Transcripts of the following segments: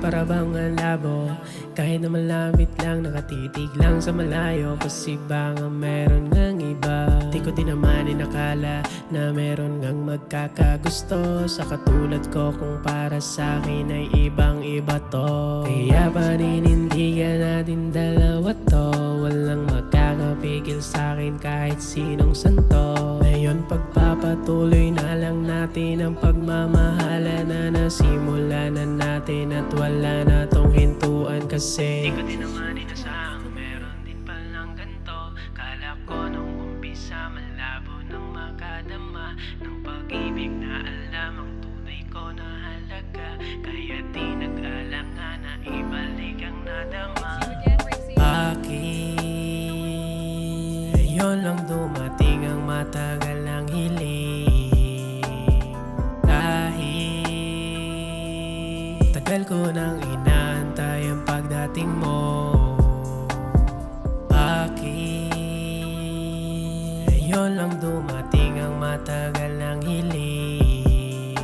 para bang ang labo. Kahit na malapit lang, nakatitig lang sa malayo. Kasi ba nga meron ngang iba. Di ko din naman inakala na meron ngang magkakagusto sa katulad ko. Kung para sa akin ay ibang iba to. Kaya paninindigan natin dalawa to. Walang makakapigil sa akin kahit sinong santo. Ngayon pagpapatuloy na lang natin ang pagmamahala na nasimula na natin. At wala na tong hintuan kasi di ko din naman inasahang meron din palang ganto. Kala ko nung umpisa malabo nang makadama ng pag-ibig na alam ang tunay ko na halaga. Kaya di nag-alangan na ibalik ang nadama. Ngayon lang dumating ang matagal ng hiling. Kahit tagal ko nang inaantay ang pagdating mo. Ngayon lang dumating ang matagal ng hiling.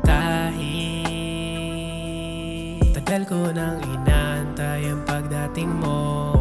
Kahit tagal ko nang inaantay ang pagdating mo.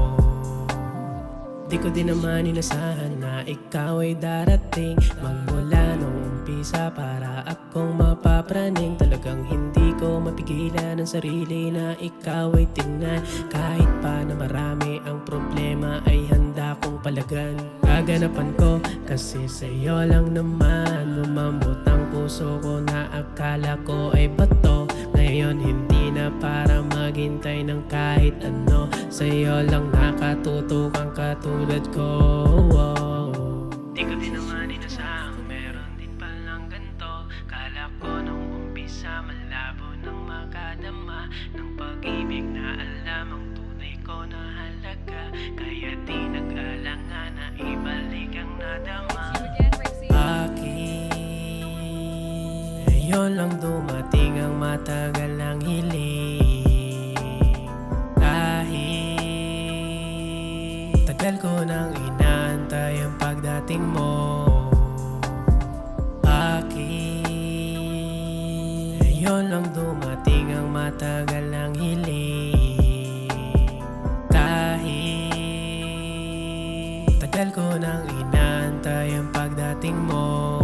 Di ko din naman inasahan na ikaw ay darating. Magmula nung umpisa para akong mapapraning. Talagang hindi ko mapigilan ang sarili na ikaw ay tingnan. Kahit pa na marami ang problema ay handa kong palagan. Gaganapan ko kasi sa'yo lang naman. Lumambot ang puso ko na akala ko ay bato. Ngayon hindi na para maghintay ng kahit ano. Sa'yo lang nakatutok ang katulad ko. Di ko din naman inasahang meron din palang ganto. Kala ko nung umpisa malabo nang makadama ng pag-ibig na alam ang tunay ko na halaga. Kaya di nag-alangan na ibalik ang nadama. Ngayon lang dumating ang matagal ng hiling. Kahit tagal ko nang inaantay ang pagdating mo. Ngayon lang dumating ang matagal ng hiling. Kahit tagal ko nang inaantay ang pagdating mo.